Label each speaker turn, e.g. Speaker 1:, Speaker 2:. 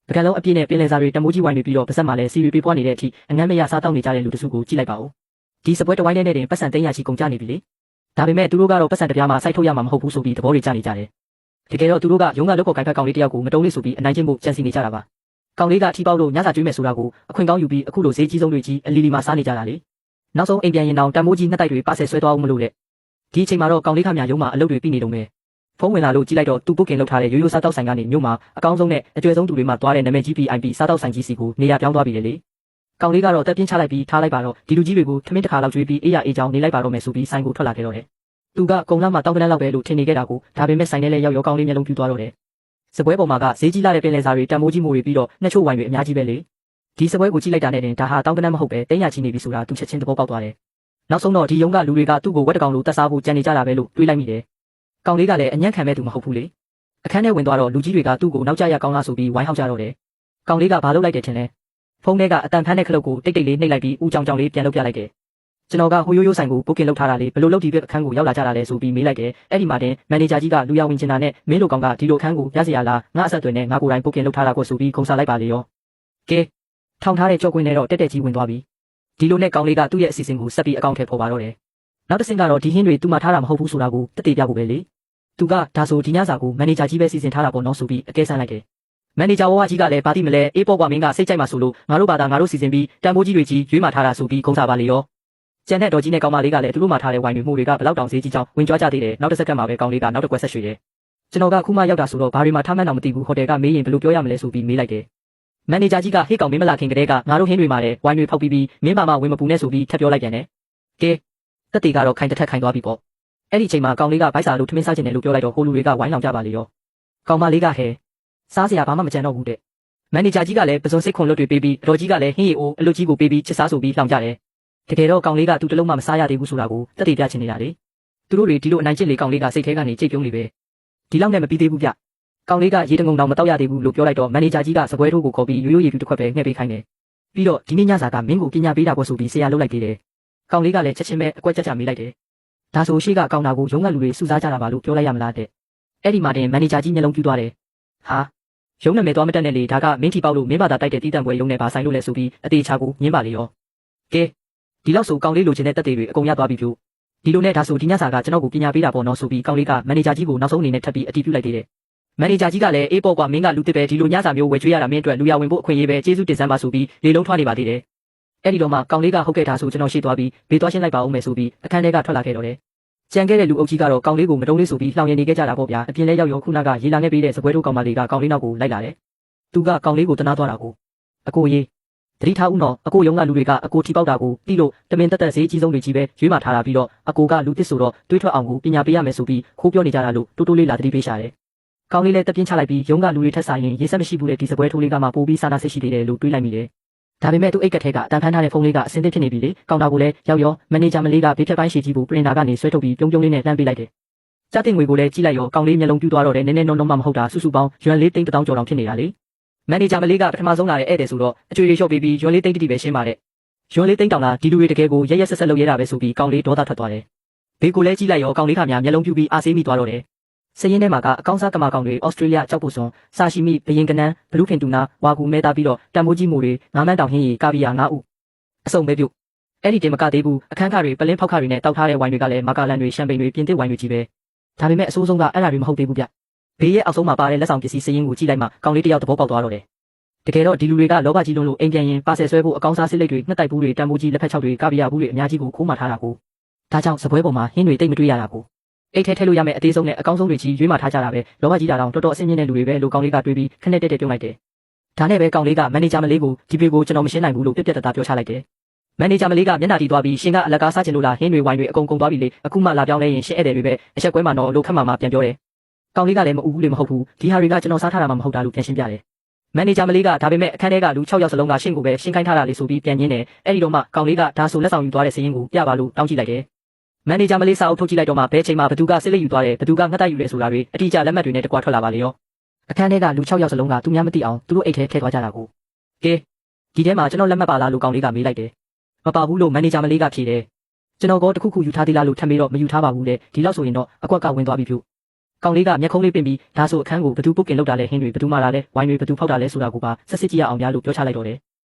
Speaker 1: ပကံလုံးအပြည့်နဲ့ပင်လယ်စာတွေတမိုးကြီးဝိုင်းတွေပြီးတော့ပါဇက်မှာလည်းစီရီပေးပွားနေတဲ့အထိအငမ်းမရစားတောက်နေကြတဲ့လူတစုကိုကြည့်လိုက်ပါဦးဒီစပွဲတစ်ဝိုင်းနဲ့တင်ပတ်စံ300ချီကုန်ကြနေပြီလေဒါပေမဲ့သူတို့ကတော့ပတ်စံတစ်ပြားမှစိုက်ထုတ်ရမှာမဟုတ်ဘူးဆိုပြီးသဘောတွေကျနေကြတယ်တကယ်တော့သူတို့ကရုံးကလောက်ခေါ်ကိုင်ဖက်ကောင်လေးတယောက်ကိုမတုံးလေးဆိုပြီးအနိုင်ကျင့်ဖို့ကြံစီနေကြတာပါကောင်လေးကထီပေါက်လို့ညစာကျွေးမယ်ဆိုတာကိုအခွင့်ကောင်းယူပြီးအခုလိုဈေးကြီးဆုံးတွေကြီးအလီလီမှာစားနေကြတာလေနောက်ဆုံးအိမ်ပြန်ရင်တောင်တမိုးကြီးနှစ်တိုက်တွေပါဆယ်ဆွဲသွားအောင်မလို့တဲ့ဒီအချိန်မှာတော့ကောင်လေးခမများရုံးမှာအလုပ်တွေပြီးနေတုန်းပဲဖုန်းဝင်လာလို့ကြည့်လိုက်တော့သူပုတ်ကင်လောက်ထားတဲ့ရိုးရိုးစားတောက်ဆိုင်ကနေမြို့မှာအကောင်းဆုံးနဲ့အကျွဲဆုံးသူတွေမှသွားတဲ့နာမည်ကြီး VIP စားတောက်ဆိုင်ကြီးစီကိုနေရာပြောင်းသွားပြီလေကောင်လေးကတော့တက်ပြင်းချလိုက်ပြီးထားလိုက်ပါတော့ဒီလူကြီးတွေကိုထမင်းတစ်ခါလောက်ကျွေးပြီးအေးရအေးချောင်းနေလိုက်ပါတော့မယ်ဆိုပြီးဆိုင်ကိုထွက်လာခဲ့တော့တယ်သူကကုံလာမှာတောင်းပန်းလောက်ပဲလို့ထင်နေခဲ့တာကိုဒါပေမဲ့ဆိုင်ထဲလဲရောက်ရောကောင်လေးမျက်လုံးပြူသွားတော့တယ်စပွဲပေါ်မှာကဈေးကြီးလာတဲ့ပင်လယ်စာတွေတမိုးကြီးမိုးတွေပြီးတော့နှစ်ချို့ဝိုင်းတွေအများကြီးပဲလေဒီစပွဲကိုကြည့်လိုက်တာနဲ့တင်ဒါဟာတောင်းပန်းမဟုတ်ပဲ300ချီနေပြီဆိုတာသူချက်ချင်းသဘောပေါက်သွားတယ်နောက်ဆုံးတော့ဒီရုံးကလူတွေကသူ့ကိုဝက်တကောင်လိုတတ်စားဖို့ကြံနေကြတာပဲလို့တွေးလိုက်မိတယ်ကောင်လေးကလည်းအညံ့ခံမဲ့သူမဟုတ်ဘူးလေအခန်းထဲဝင်သွားတော့လူကြီးတွေကသူ့ကိုနောက်ကျရကောင်းလားဆိုပြီးဝိုင်းဟောက်ကြတော့တယ်ကောင်လေးကဘာလုပ်လိုက်တယ်ထင်လဲဖုန်းထဲကအတန်ဖန်းတဲ့ခလုတ်ကိုတိတ်လေးနှိပ်လိုက်ပြီးဦးကြောင်ကြောင်လေးပြန်လုပ်ပြလိုက်တယ်ကျွန်တော်ကဟိုရိုးရိုးဆိုင်ကိုဘုတ်ကင်လုပ်ထားတာလေဘယ်လိုလုပ်ဒီဘက်အခန်းကိုရောက်လာကြတာလဲဆိုပြီးမေးလိုက်တယ်အဲ့ဒီမှာတင်မန်နေဂျာကြီးကလူရဝင်ချင်တာနဲ့မင်းတို့ကောင်ကဒီလိုအခန်းကိုရစရာလားငါအဆက်အသွယ်နဲ့ငါကိုယ်တိုင်ဘုတ်ကင်လုပ်ထားတာကိုဆိုပြီးခုံစားလိုက်ပါလေရောကဲထောင်ထားတဲ့ကြော့ကွင်းနဲ့တော့တက်ကြီးဝင်သွားပြီဒီလိုနဲ့ကောင်လေးကသူ့ရဲ့အစီအစဉ်ကိုဆက်ပြီးအကောင့်ထဲပေါ်ပါတော့တယ်နောက်တစ်ဆင့်ကတော့ဒီဟင်းတွေသူ့မှာထားတာမဟုတ်ဘူးဆိုတာကိုတက်တည်ပြဖို့ပဲလေသူကဒါဆိုဒီညစာကိုမန်နေဂျာကြီးပဲစီစဉ်ထားတာပေါ့နော်ဆိုပြီးအကဲဆန်းလိုက်တယ်မန်နေဂျာဝါကြီးကလည်းဘာသိမလဲအေးပေါ့ကွာမင်းကစိတ်ကြိုက်မှဆိုလို့ငါတို့ဘာသာငါတို့စီစဉ်ပြီးတန်ဖိုးကြီးတွေကြီးရွေးမှထားတာဆိုပြီးခုံစားပါလေရောကျန်တဲ့တော်ကြီးနဲ့ကောင်မလေးကလည်းသူတို့မှထားတဲ့ဝိုင်တွေမှုတွေကဘလောက်တောင်ဈေးကြီးကြောင်းဝင်ကြွားကြသေးတယ်နောက်တစ်စက္ကန့်မှာပဲကောင်လေးကနောက်တစ်ကွက်ဆက်ရွှေတယ်ကျွန်တော်ကခုမှရောက်တာဆိုတော့ဘာတွေမှထားမှန်းတော့မသိဘူးဟိုတယ်ကမေးရင်ဘယ်လိုပြောရမလဲဆိုပြီးမေးလိုက်တယ်မန်နေဂျာကြီးကဟေးကောင်မင်းမလာခင်ကတည်းကငါတို့ဟင်းတွေမှာလည်းဝိုင်တွေဖောက်ပြီးမင်းမဝင်မပူနဲ့ဆိုပြီးထပ်ပြောလိုက်ပြန်တယ်ကဲတက်တီကတော့ခိုင်တစ်ထက်ခိုင်သွားပြီပေါ့အဲ့ဒီချိန်မှာကောင်လေးကဗိုက်စာလို့ထမင်းစားချင်တယ်လို့ပြောလိုက်တော့ဟိုလူတွေကဝိုင်းလောင်ကြပါလေရောကောင်မလေးကဟဲစားစရာဘာမှမကြံတော့ဘူးတဲ့မန်နေဂျာကြီးကလည်းပစုံစိတ်ခွန်လွတ်တွေပေးပြီးအတော်ကြီးကလည်းဟင်းရီအိုအလွတ်ကြီးကိုပေးပြီးချစ်စားဆိုပြီးလောင်ကြတယ်တကယ်တော့ကောင်လေးကသူ့တလုံးမှမစားရသေးဘူးဆိုတာကိုတက်တည်ပြချင်နေတာလေသူတို့တွေဒီလိုအနိုင်ကျင့်လေကောင်လေးကစိတ်ထဲကနေကြိတ်ပြုံးနေပဲဒီလောက်နဲ့မပြီးသေးဘူးဗျကောင်လေးကရေတငုံတောင်မတောက်ရသေးဘူးလို့ပြောလိုက်တော့မန်နေဂျာကြီးကစပွဲထိုးကိုခေါ်ပြီးရိုးရိုးရေပြူတစ်ခွက်ပဲငှက်ပေးခိုင်းတယ်ပြီးတော့ဒီနေ့ညစာကမင်းကိုပညာပေးတာပေါ့ဆိုပြီးဆရာလှုပ်လိုက်သေးတယ်ကောင်လေးကလည်းချက်ချင်းပဲအကွက်ကြက်ကြမေးလိုက်တယ်ဒါဆိုရှိကကောင်တာကိုရုံးကလူတွေစုစားကြတာပါလို့ပြောလိုက်ရမလားတဲ့အဲ့ဒီမှာတင်မန်နေဂျာကြီးမျက်လုံးပြူသွားတယ်ဟာရုံးနာမည်သွားမတက်နဲ့လေဒါကမင်းထီပေါက်လို့မင်းဘာသာတိုက်တဲ့တီးတန့်ပွဲရုံးနဲ့ဘာဆိုင်လို့လဲဆိုပြီးအသေးချာကိုညင်းပါလေရောကဲဒီလောက်ဆိုကောင်လေးလိုချင်တဲ့တက်တွေအကုန်ရသွားပြီဖြိုဒီလိုနဲ့ဒါဆိုဒီညစာကကျွန်တော်ကိုပညာပေးတာပေါ့နော်ဆိုပြီးကောင်လေးကမန်နေဂျာကြီးကိုနောက်ဆုံးအနေနဲ့ထပ်ပြီးအတီးပြုလိုက်သေးတယ်မန်နေဂျာကြီးကလည်းအေးပေါ့ကွာမင်းကလူတစ်ပဲဒီလိုညစာမျိုးဝယ်ကျွေးရတာမင်းအတွက်လူရဝင်ဖို့အခွင့်အရေးပဲကျေးဇူးတင်စမ်းပါဆိုပြီးလေလုံးထွားနေပါသေးတယ်အဲ့ဒီတော့မှကောင်လေးကဟုတ်ကဲ့ဒါဆိုကျွန်တော်ရှေ့သွားပြီးဘေးသွားရှင်းလိုက်ပါဦးမယ်ဆိုပြီးအခန်းထဲကထွက်လာခဲ့တော့တယ်ကြံခဲ့တဲ့လူအုပ်ကြီးကတော့ကောင်လေးကိုမတုံးလေးဆိုပြီးလှောင်ရည်နေခဲ့ကြတာပေါ့ဗျာအပြင်လဲရောက်ရောခုနကရေလာခဲ့ပြီးတဲ့စပွဲထိုးကောင်မလေးကကောင်လေးနောက်ကိုလိုက်လာတယ်သူကကောင်လေးကိုတနာသွားတာကိုအကိုရေးတတိထားဦးနော်အကိုရုံးကလူတွေကအကိုထီပေါက်တာကိုပြီးလို့တမင်တက်ဈေးကြီးဆုံးတွေကြီးပဲရွေးမှထားတာပြီးတော့အကိုကလူတစ်ဆိုတော့တွေးထွက်အောင်ကိုပညာပေးရမယ်ဆိုပြီးခိုးပြောနေကြတာလို့တိုးတိုးလေးလာတတိပေးရှာတယ်ကောင်လေးလည်းတက်ပြင်းချလိုက်ပြီးရုံးကလူတွေထက်ဆိုင်ရင်ရေဆက်မရှိဘူးလေဒီစပွဲထိုးလေးကမှပို့ပြီးစာနာစိတ်ရှိသေးတယ်လို့တွေးလိုက်မိတယ်ဒါပေမဲ့သူအိတ်ကထဲကအတန်ဖန်းထားတဲ့ဖုန်းလေးကအစင်းသစ်ဖြစ်နေပြီလေကောင်တာကိုလည်းရောက်ရောမန်နေဂျာမလေးကဘေးဖြတ်ပိုင်းရှည်ကြီးကိုပရင်တာကနေဆွဲထုတ်ပြီးပြုံးလေးနဲ့လှမ်းပေးလိုက်တယ်ကြားတင်ငွေကိုလည်းကြည့်လိုက်ရောကောင်လေးမျက်လုံးပြူးသွားတော့တယ်နည်းနည်းနုံမှမဟုတ်တာစုစုပေါင်းရွမ်လေးသိန်း1000ကျော်တောင်ဖြစ်နေတာလေမန်နေဂျာမလေးကပထမဆုံးလာတဲ့ဧည့်သည်ဆိုတော့အကျွေးလျှော့ပေးပြီးရွမ်လေးသိန်းတိပဲရှင်းပါတယ်ရွမ်လေးသိန်းတောင်လားဒီလူတွေတကယ်ကိုရက်ရက်ဆက်ဆက်လုပ်ရတာပဲဆိုပြီးကောင်လေးဒေါသထွက်သွားတယ်ဘေးကိုလည်းကြည့်လိုက်ရောကောင်လေးခါများမျက်လုံးပြူးပြီးအားဆေးမိသွားတော့တယ်စရင်ထဲမှာကအကောင်းစားကမာကောင်တွေဩစတြေးလျကြောက်ပုစွန်ဆာရှီမီဘရင်ကနန်းဘလူးခင်တူနာဝါကူမဲသားပြီးတော့တန်မိုးကြီးမိုတွေငါးမန်းတောင်ဟင်းရီကာဗီယာ9ဦးအစုံပဲပြုတ်အဲ့ဒီတင်မကသေးဘူးအခန်းခါတွေပလင်းဖောက်ခါတွေနဲ့တောက်ထားတဲ့ဝိုင်းတွေကလည်းမာကာလန်တွေရှမ်ပိန်တွေပြင်သစ်ဝိုင်းတွေကြီးပဲဒါပေမဲ့အဆိုးဆုံးကအဲ့ဒါတွေမဟုတ်သေးဘူးဗျဘေးရဲ့အောက်ဆုံးမှာပါတဲ့လက်ဆောင်ပစ္စည်းစရင်ကိုကြည့်လိုက်မှကောင်လေးတယောက်သဘောပေါက်သွားတော့တယ်တကယ်တော့ဒီလူတွေကလောဘကြီးလုံးလို့အိမ်ပြန်ရင်ပါဆယ်ဆွဲဖို့အကောင်းစားစစ်လိတ်တွေနှစ်တိုက်ဘူးတွေတန်မိုးကြီးလက်ဖက်ချောက်တွေကာဗီယာဘူးတွေအများကြီးကိုခိုးမှထားတာကိုဒါကြောင့်စပွဲပေါ်မှာဟင်းတွေတိတ်မတွေ့ရတာကိုအိတ်ထဲထည့်လို့ရမယ်အသေးဆုံးနဲ့အကောင်းဆုံးတွေကြီးရွေးမှထားကြတာပဲလောဘကြီးတာတောင်တော်တော်အဆင်မြင့်တဲ့လူတွေပဲလို့ကောင်လေးကတွေးပြီးခနဲ့တက်ပြုံးလိုက်တယ်ဒါနဲ့ပဲကောင်လေးကမန်နေဂျာမလေးကိုဒီပေကိုကျွန်တော်မရှင်းနိုင်ဘူးလို့ပြက်ပြက်တသားပြောချလိုက်တယ်မန်နေဂျာမလေးကမျက်နှာတီသွားပြီးရှင်ကအလကားစားချင်လို့လားဟင်းတွေဝိုင်းတွေအကုန်ကုန်သွားပြီလေအခုမှလာပြောင်းလဲရင်ရှင်းဧည့်သည်တွေပဲအချက်ကွဲမှတော့လို့ခတ်မှပြန်ပြောတယ်ကောင်လေးကလည်းမအူဘူးလေမဟုတ်ဘူးဒီဟာတွေကကျွန်တော်စားထားတာမှမဟုတ်တာလို့ပြန်ရှင်းပြတယ်မန်နေဂျာမလေးကဒါပေမဲ့အခန်းထဲကလူ6ယောက်စလုံးကရှင်းကိုပဲရှင်းခိုင်းထားတာလေဆိုပြီးပြန်ရင်းတယ်အဲ့ဒီတော့မှကောင်လေးကဒါဆိုလက်ဆောင်ယူသွားတဲ့စရင်ကိုပြပါလို့တောင်းကြည့်လိုက်တယ်မန်နေဂျာမလေးစာအုပ်ထုတ်ကြည့်လိုက်တော့မှဘဲချိန်မှာဘသူကစစ်လိတ်ယူသွားတယ်ဘသူကငှက်တိုက်ယူတယ်ဆိုတာတွေအတိအကျလက်မှတ်တွေနဲ့တကွာထွက်လာပါလေရောအခန်းထဲကလူ6ယောက်စလုံးကသူများမသိအောင်သူတို့အိတ်ထဲထည့်သွားကြတာကိုကဲဒီထဲမှာကျွန်တော်လက်မှတ်ပါလားလို့ကောင်လေးကမေးလိုက်တယ်မပါဘူးလို့မန်နေဂျာမလေးကဖြေတယ်ကျွန်တော်ကတခုခုယူထားသေးလားလို့ထပ်မေးတော့မယူထားပါဘူးတဲ့ဒီလောက်ဆိုရင်တော့အကွက်ကဝင်သွားပြီဖြူ ကောင်လေးကမျက်ခုံးလေးပင့်ပြီးဒါဆိုအခန်းကိုဘသူပုတ်ကင်လောက်တာလဲဟင်းတွေဘသူမှလာလဲဝိုင်းတွေဘသူဖောက်တာလဲဆိုတာကိုပါဆက်စစ်ကြည့်ရအောင်များလို့ပြောချလိုက်တော့တယ်